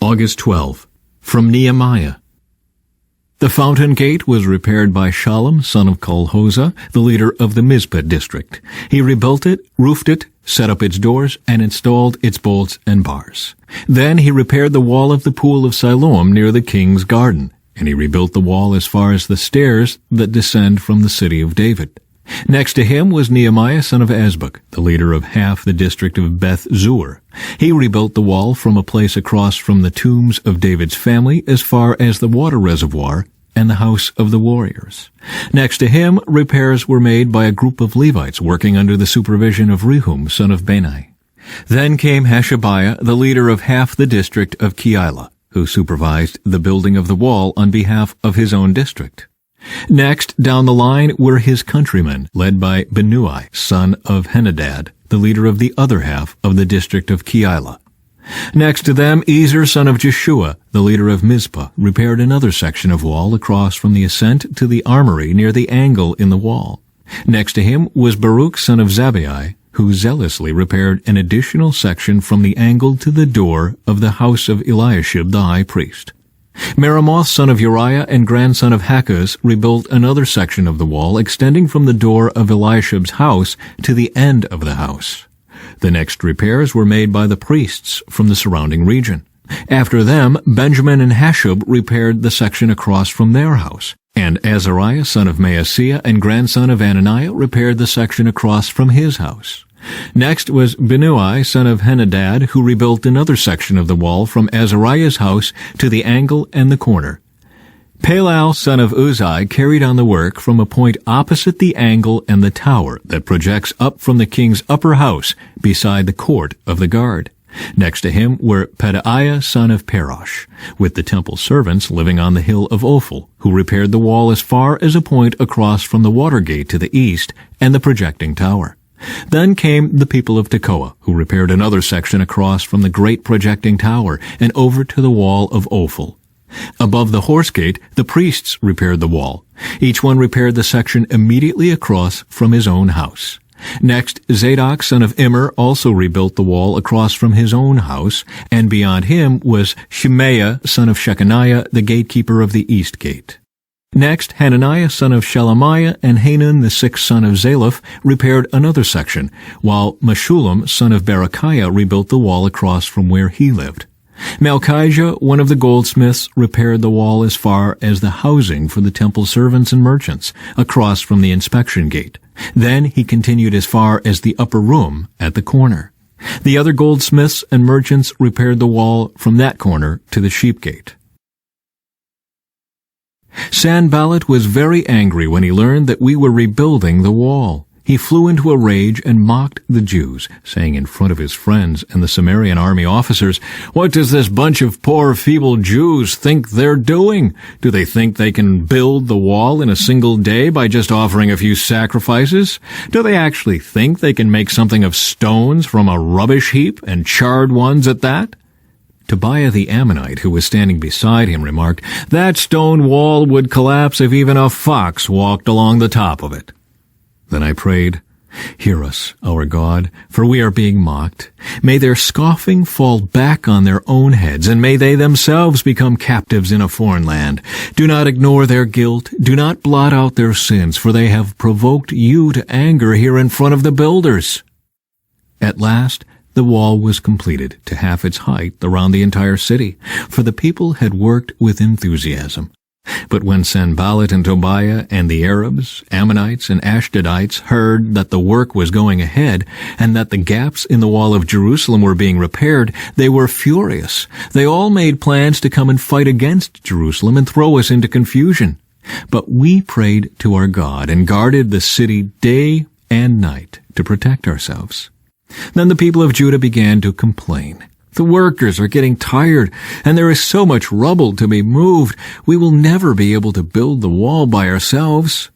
August 12. From Nehemiah. The fountain gate was repaired by Shallum, son of Kolhoza, the leader of the Mizpah district. He rebuilt it, roofed it, set up its doors, and installed its bolts and bars. Then he repaired the wall of the pool of Siloam near the king's garden, and he rebuilt the wall as far as the stairs that descend from the city of David. Next to him was Nehemiah, son of Azbuk, the leader of half the district of Beth Zur. He rebuilt the wall from a place across from the tombs of David's family as far as the water reservoir and the house of the warriors. Next to him, repairs were made by a group of Levites working under the supervision of Rehum, son of Bani. Then came Hashabiah, the leader of half the district of Keilah, who supervised the building of the wall on behalf of his own district. Next, down the line, were his countrymen, led by Binnui, son of Henadad, the leader of the other half of the district of Keilah. Next to them, Ezer, son of Jeshua, the leader of Mizpah, repaired another section of wall across from the ascent to the armory near the angle in the wall. Next to him was Baruch, son of Zabbai, who zealously repaired an additional section from the angle to the door of the house of Eliashib the high priest. Meremoth, son of Uriah and grandson of Hakkoz, rebuilt another section of the wall extending from the door of Eliashib's house to the end of the house. The next repairs were made by the priests from the surrounding region. After them, Benjamin and Hashub repaired the section across from their house, and Azariah, son of Maaseiah and grandson of Ananiah, repaired the section across from his house. Next was Binnui, son of Henadad, who rebuilt another section of the wall from Azariah's house to the angle and the corner. Palal, son of Uzai, carried on the work from a point opposite the angle and the tower that projects up from the king's upper house beside the court of the guard. Next to him were Pedaiah, son of Parosh, with the temple servants living on the hill of Ophel, who repaired the wall as far as a point across from the water gate to the east and the projecting tower. Then came the people of Tekoa, who repaired another section across from the great projecting tower and over to the wall of Ophel. Above the horse gate, the priests repaired the wall. Each one repaired the section immediately across from his own house. Next, Zadok, son of Immer, also rebuilt the wall across from his own house, and beyond him was Shemaiah, son of Shechaniah, the gatekeeper of the east gate. Next, Hananiah, son of Shelemiah, and Hanan, the sixth son of Zalaph, repaired another section, while Meshullam, son of Berechiah, rebuilt the wall across from where he lived. Malchijah, one of the goldsmiths, repaired the wall as far as the housing for the temple servants and merchants, across from the inspection gate. Then he continued as far as the upper room at the corner. The other goldsmiths and merchants repaired the wall from that corner to the sheep gate. Sanballat was very angry when he learned that we were rebuilding the wall. He flew into a rage and mocked the Jews, saying in front of his friends and the Samaritan army officers, "What does this bunch of poor, feeble Jews think they're doing? Do they think they can build the wall in a single day by just offering a few sacrifices? Do they actually think they can make something of stones from a rubbish heap, and charred ones at that?" Tobiah the Ammonite, who was standing beside him, remarked, "That stone wall would collapse if even a fox walked along the top of it." Then I prayed, "Hear us, our God, for we are being mocked. May their scoffing fall back on their own heads, and may they themselves become captives in a foreign land. Do not ignore their guilt. Do not blot out their sins, for they have provoked you to anger here in front of the builders." At last, the wall was completed to half its height around the entire city, for the people had worked with enthusiasm. But when Sanballat and Tobiah and the Arabs, Ammonites, and Ashdodites heard that the work was going ahead and that the gaps in the wall of Jerusalem were being repaired, they were furious. They all made plans to come and fight against Jerusalem and throw us into confusion. But we prayed to our God and guarded the city day and night to protect ourselves. Then the people of Judah began to complain. "The workers are getting tired, and there is so much rubble to be moved. We will never be able to build the wall by ourselves."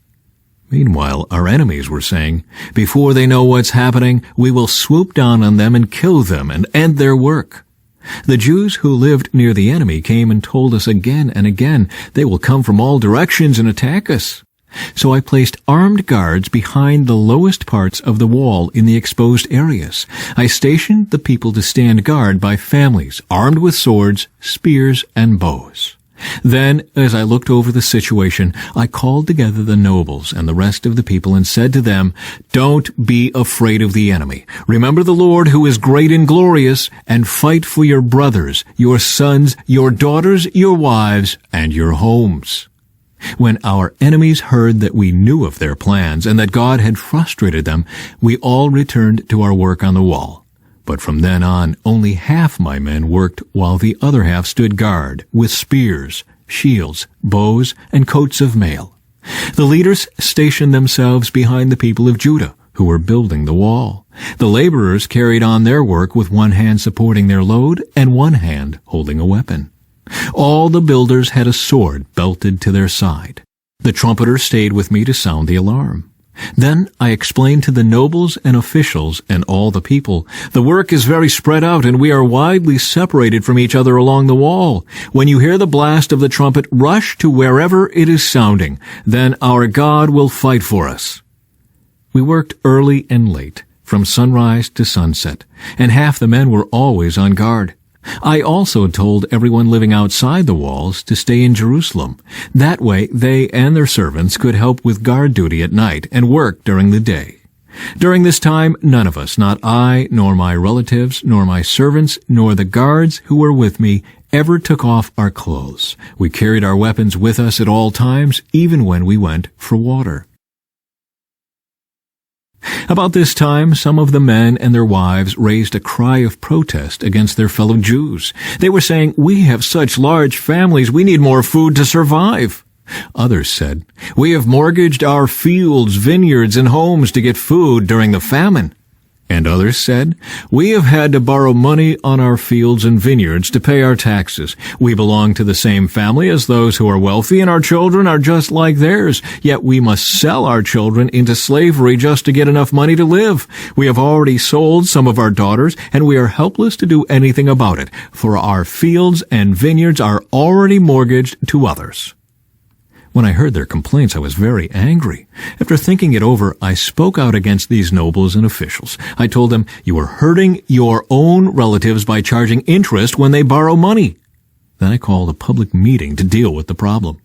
Meanwhile, our enemies were saying, "Before they know what's happening, we will swoop down on them and kill them and end their work." The Jews who lived near the enemy came and told us again and again, "They will come from all directions and attack us." So I placed armed guards behind the lowest parts of the wall in the exposed areas. I stationed the people to stand guard by families, armed with swords, spears, and bows. Then, as I looked over the situation, I called together the nobles and the rest of the people and said to them, "Don't be afraid of the enemy. Remember the Lord who is great and glorious, and fight for your brothers, your sons, your daughters, your wives, and your homes." When our enemies heard that we knew of their plans and that God had frustrated them, we all returned to our work on the wall. But from then on, only half my men worked while the other half stood guard with spears, shields, bows, and coats of mail. The leaders stationed themselves behind the people of Judah, who were building the wall. The laborers carried on their work with one hand supporting their load and one hand holding a weapon. All the builders had a sword belted to their side. The trumpeter stayed with me to sound the alarm. Then I explained to the nobles and officials and all the people, "The work is very spread out, and we are widely separated from each other along the wall. When you hear the blast of the trumpet, rush to wherever it is sounding. Then our God will fight for us." We worked early and late, from sunrise to sunset, and half the men were always on guard. I also told everyone living outside the walls to stay in Jerusalem. That way they and their servants could help with guard duty at night and work during the day. During this time, none of us, not I, nor my relatives, nor my servants, nor the guards who were with me, ever took off our clothes. We carried our weapons with us at all times, even when we went for water. About this time, some of the men and their wives raised a cry of protest against their fellow Jews. They were saying, "We have such large families, we need more food to survive." Others said, "We have mortgaged our fields, vineyards, and homes to get food during the famine." And others said, "We have had to borrow money on our fields and vineyards to pay our taxes. We belong to the same family as those who are wealthy, and our children are just like theirs. Yet we must sell our children into slavery just to get enough money to live. We have already sold some of our daughters, and we are helpless to do anything about it, for our fields and vineyards are already mortgaged to others." When I heard their complaints, I was very angry. After thinking it over, I spoke out against these nobles and officials. I told them, "You are hurting your own relatives by charging interest when they borrow money." Then I called a public meeting to deal with the problem.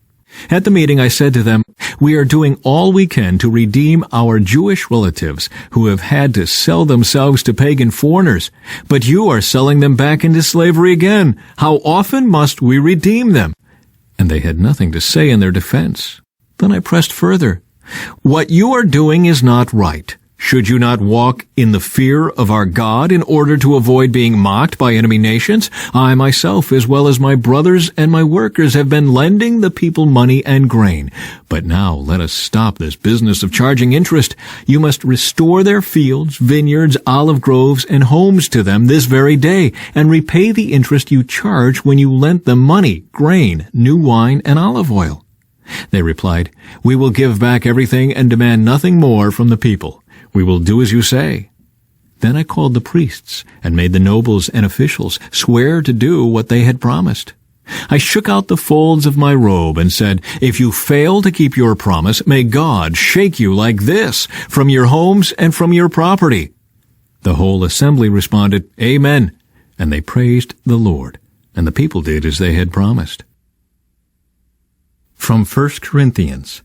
At the meeting, I said to them, "We are doing all we can to redeem our Jewish relatives who have had to sell themselves to pagan foreigners, but you are selling them back into slavery again. How often must we redeem them?" And they had nothing to say in their defense. Then I pressed further. "What you are doing is not right. Should you not walk in the fear of our God in order to avoid being mocked by enemy nations? I myself, as well as my brothers and my workers, have been lending the people money and grain. But now let us stop this business of charging interest. You must restore their fields, vineyards, olive groves, and homes to them this very day, and repay the interest you charged when you lent them money, grain, new wine, and olive oil." They replied, "We will give back everything and demand nothing more from the people. We will do as you say." Then I called the priests and made the nobles and officials swear to do what they had promised. I shook out the folds of my robe and said, "If you fail to keep your promise, may God shake you like this from your homes and from your property." The whole assembly responded, "Amen," and they praised the Lord, and the people did as they had promised. From 1 Corinthians.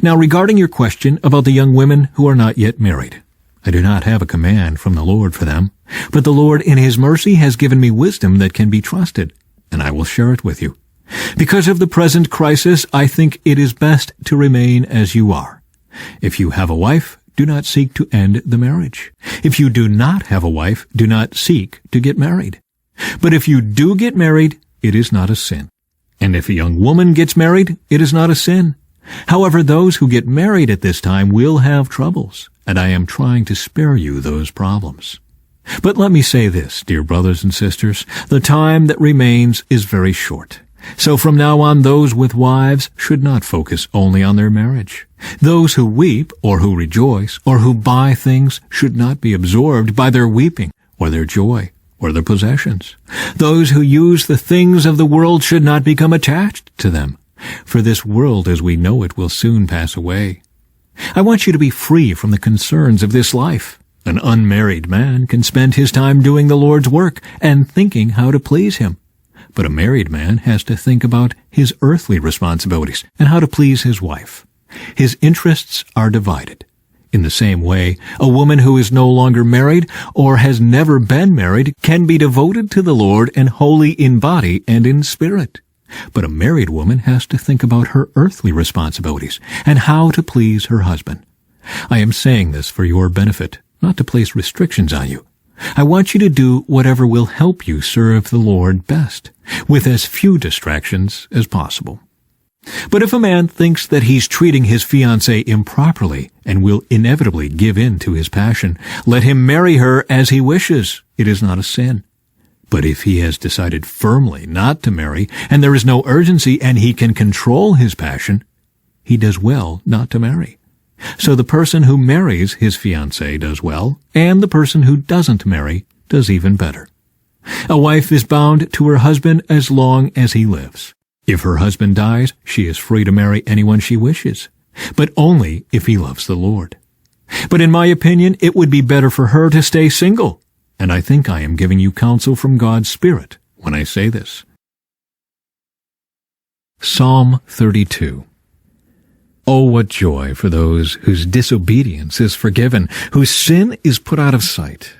Now regarding your question about the young women who are not yet married, I do not have a command from the Lord for them, but the Lord in His mercy has given me wisdom that can be trusted, and I will share it with you. Because of the present crisis, I think it is best to remain as you are. If you have a wife, do not seek to end the marriage. If you do not have a wife, do not seek to get married. But if you do get married, it is not a sin. And if a young woman gets married, it is not a sin. However, those who get married at this time will have troubles, and I am trying to spare you those problems. But let me say this, dear brothers and sisters, the time that remains is very short. So from now on, those with wives should not focus only on their marriage. Those who weep or who rejoice or who buy things should not be absorbed by their weeping or their joy or their possessions. Those who use the things of the world should not become attached to them. For this world as we know it will soon pass away. I want you to be free from the concerns of this life. An unmarried man can spend his time doing the Lord's work and thinking how to please Him. But a married man has to think about his earthly responsibilities and how to please his wife. His interests are divided. In the same way, a woman who is no longer married or has never been married can be devoted to the Lord and holy in body and in spirit. But a married woman has to think about her earthly responsibilities and how to please her husband. I am saying this for your benefit, not to place restrictions on you. I want you to do whatever will help you serve the Lord best, with as few distractions as possible. But if a man thinks that he's treating his fiancée improperly and will inevitably give in to his passion, let him marry her as he wishes. It is not a sin. But if he has decided firmly not to marry, and there is no urgency and he can control his passion, he does well not to marry. So the person who marries his fiancée does well, and the person who doesn't marry does even better. A wife is bound to her husband as long as he lives. If her husband dies, she is free to marry anyone she wishes, but only if he loves the Lord. But in my opinion, it would be better for her to stay single, and I think I am giving you counsel from God's Spirit when I say this. Psalm 32. Oh, what joy for those whose disobedience is forgiven, whose sin is put out of sight.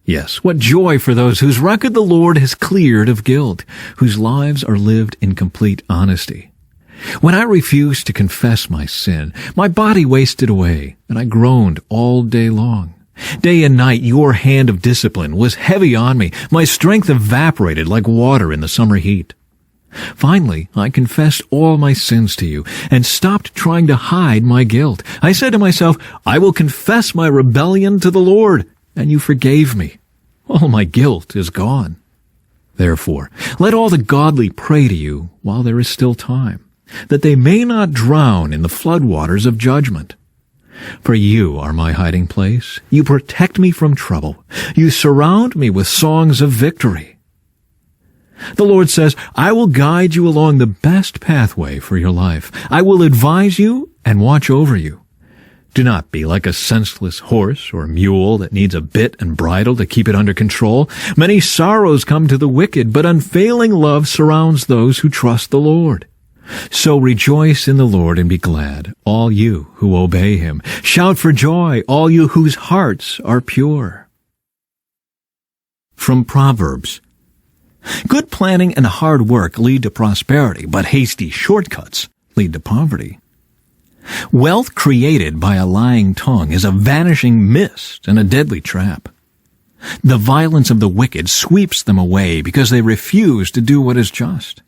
Yes, what joy for those whose record the Lord has cleared of guilt, whose lives are lived in complete honesty. When I refused to confess my sin, my body wasted away, and I groaned all day long. Day and night your hand of discipline was heavy on me. My strength evaporated like water in the summer heat. Finally, I confessed all my sins to you and stopped trying to hide my guilt. I said to myself, I will confess my rebellion to the Lord, and you forgave me. All my guilt is gone. Therefore, let all the godly pray to you while there is still time, that they may not drown in the floodwaters of judgment. For you are my hiding place. You protect me from trouble. You surround me with songs of victory. The Lord says, I will guide you along the best pathway for your life. I will advise you and watch over you. Do not be like a senseless horse or mule that needs a bit and bridle to keep it under control. Many sorrows come to the wicked, but unfailing love surrounds those who trust the Lord. So rejoice in the Lord and be glad, all you who obey Him. Shout for joy, all you whose hearts are pure. From Proverbs. Good planning and hard work lead to prosperity, but hasty shortcuts lead to poverty. Wealth created by a lying tongue is a vanishing mist and a deadly trap. The violence of the wicked sweeps them away because they refuse to do what is just.